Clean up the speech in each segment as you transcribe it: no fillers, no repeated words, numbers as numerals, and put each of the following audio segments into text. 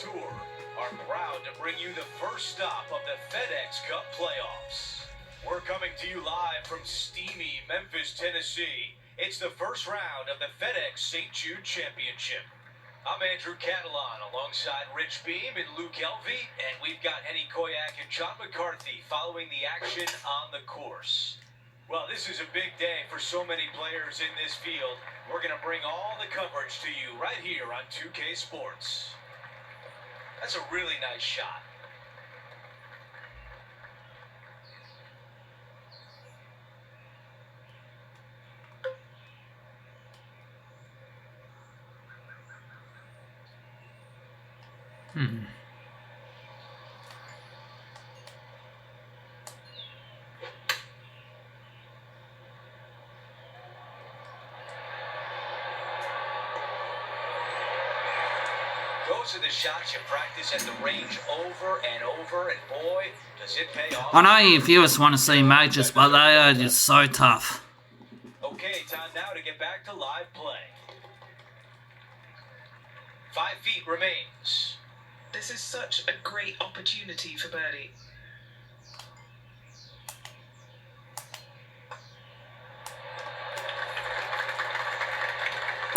Tour are proud to bring you the first stop of the FedEx Cup playoffs. We're coming to you live from steamy Memphis, Tennessee. It's the first round of the FedEx St. Jude Championship. I'm Andrew Catalan alongside Rich Beam and Luke Elvey, and we've got Henny Koyak and John McCarthy following the action on the course. Well, this is a big day for so many players in this field. We're going to bring all the coverage to you right here on 2K Sports. That's a really nice shot. Those are the shots you practice at the range over and over, and boy, does it pay off. I know you viewers want to see majors, but they are just so tough. Okay, time now to get back to live play. 5 feet remains. This is such a great opportunity for birdie.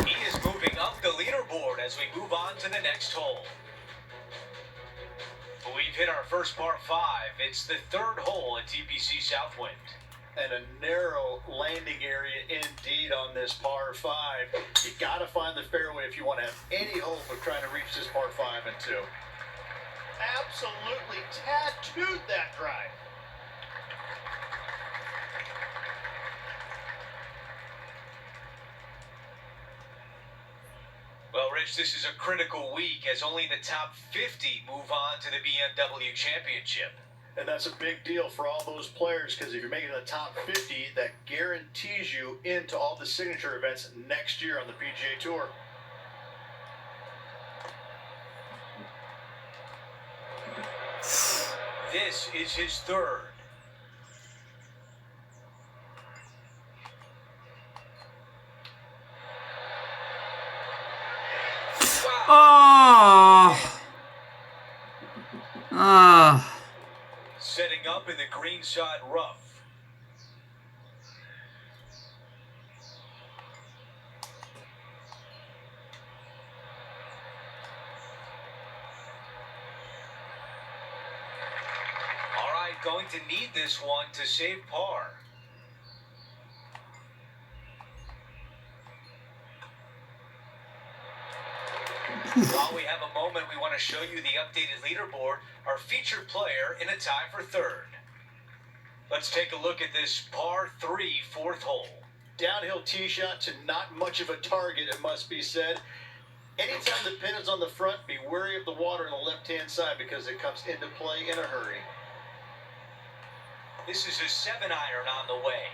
He is moving up the leaderboard as we move on to the next hole. We've hit our first par 5. It's the third hole at TPC Southwind. And a narrow landing area indeed on this par 5. You got to find the fairway if you want to have any hope of trying to reach this par 5 and 2. Absolutely tattooed that drive. Well, Rich, this is a critical week as only the top 50 move on to the BMW Championship. And that's a big deal for all those players, because if you're making the top 50, that guarantees you into all the signature events next year on the PGA Tour. This is his third. Setting up in the greenside rough. All right, going to need this one to save par. While we have a moment, we want to show you the updated leaderboard, our featured player in a tie for third. Let's take a look at this par 3 fourth hole. Downhill tee shot to not much of a target, it must be said. Anytime the pin is on the front, be wary of the water on the left-hand side because it comes into play in a hurry. This is a 7-iron on the way.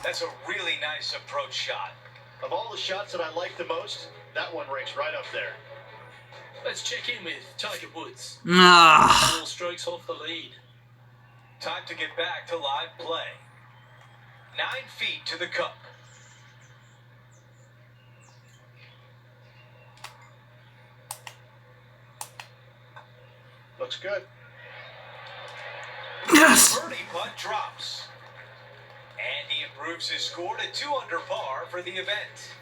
That's a really nice approach shot. Of all the shots that I like the most, that one ranks right up there. Let's check in with Tiger Woods. 4 strokes off the lead. Time to get back to live play. 9 feet to the cup. Looks good. Yes! Birdie putt drops. And he improves his score to 2 under par for the event.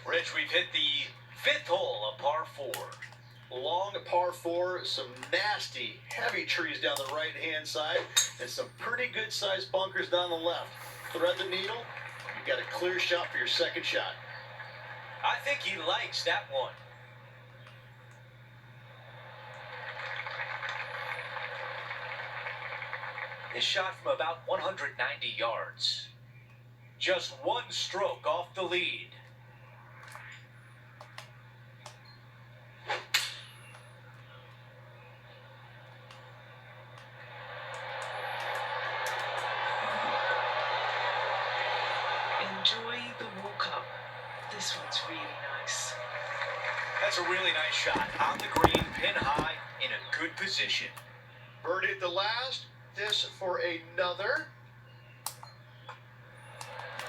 Rich, we've hit the 5th hole, a par 4. Long par 4, some nasty, heavy trees down the right-hand side, and some pretty good-sized bunkers down the left. Thread the needle, you got a clear shot for your second shot. I think he likes that one. His shot from about 190 yards. Just 1 stroke off the lead. Enjoy the walk-up. This one's really nice. That's a really nice shot. On the green, pin high, in a good position. Birdie at the last. This for another.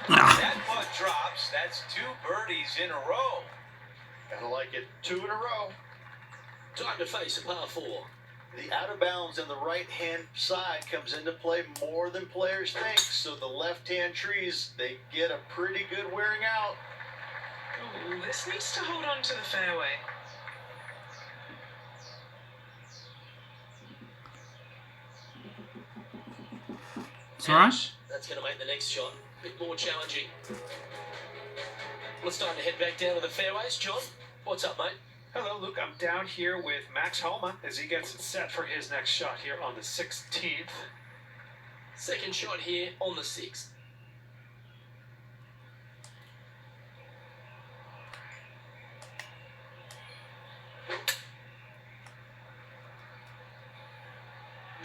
That putt drops. That's 2 birdies in a row. Gotta like it. 2 in a row. Time to face a par 4. The out of bounds on the right-hand side comes into play more than players think, so the left-hand trees, they get a pretty good wearing out. Ooh, this needs to hold on to the fairway. It's alright. That's going to make the next shot a bit more challenging. Well, it's time to head back down to the fairways. John, what's up, mate? Hello, Luke. I'm down here with Max Homa as he gets it set for his next shot here on the 16th. Second shot here on the 6th.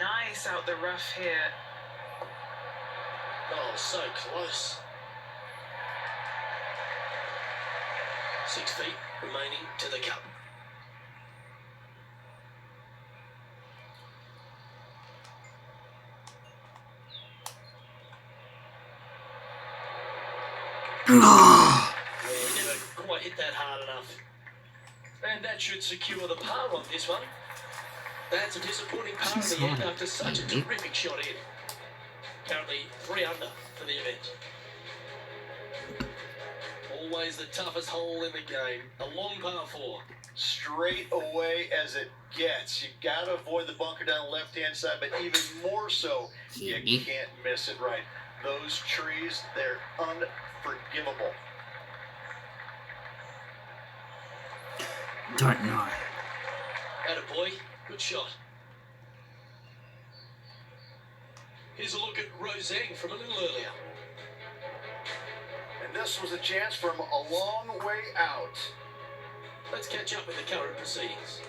Nice out the rough here. Oh, so close. 6 feet remaining to the cup. Oh, Yeah, never quite hit that hard enough. And that should secure the par on this one. That's a disappointing par in the end after such a terrific shot in. Currently 3 under for the event. Always the toughest hole in the game. A long par 4. Straight away as it gets. You got to avoid the bunker down the left-hand side, but even more so, you can't miss it right. Those trees, they're unforgivable. don't know. Attaboy, good shot. Here's a look at Roseng from a little earlier. And this was a chance from a long way out. Let's catch up with the current proceedings.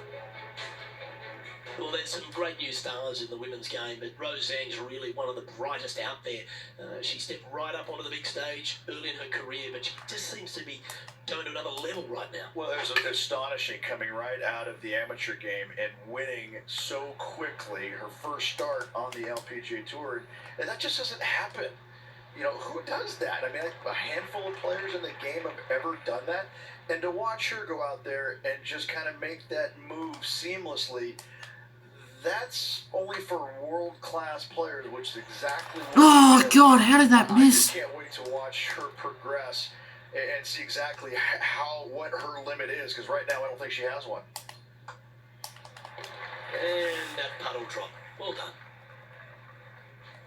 Well, there's some great new stars in the women's game, but Roseng's really one of the brightest out there. She stepped right up onto the big stage early in her career, but she just seems to be going to another level right now. Well, it was astonishing coming right out of the amateur game and winning so quickly her first start on the LPGA Tour. And that just doesn't happen. You know, who does that? I mean, a handful of players in the game have ever done that. And to watch her go out there and just kind of make that move seamlessly, that's only for world-class players, which is exactly what Oh, God, how did that miss? I can't wait to watch her progress and see exactly what her limit is, because right now I don't think she has one. And that puddle drop. Well done.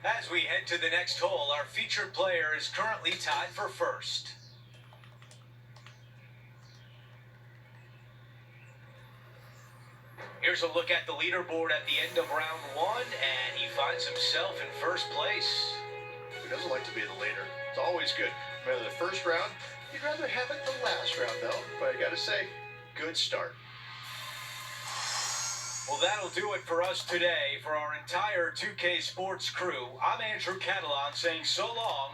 As we head to the next hole, our featured player is currently tied for first. Here's a look at the leaderboard at the end of round 1, and he finds himself in first place. Who doesn't like to be the leader? It's always good. Rather the first round, you'd rather have it the last round, though. But I gotta say, good start. Well, that'll do it for us today. For our entire 2K Sports crew, I'm Andrew Catalan saying so long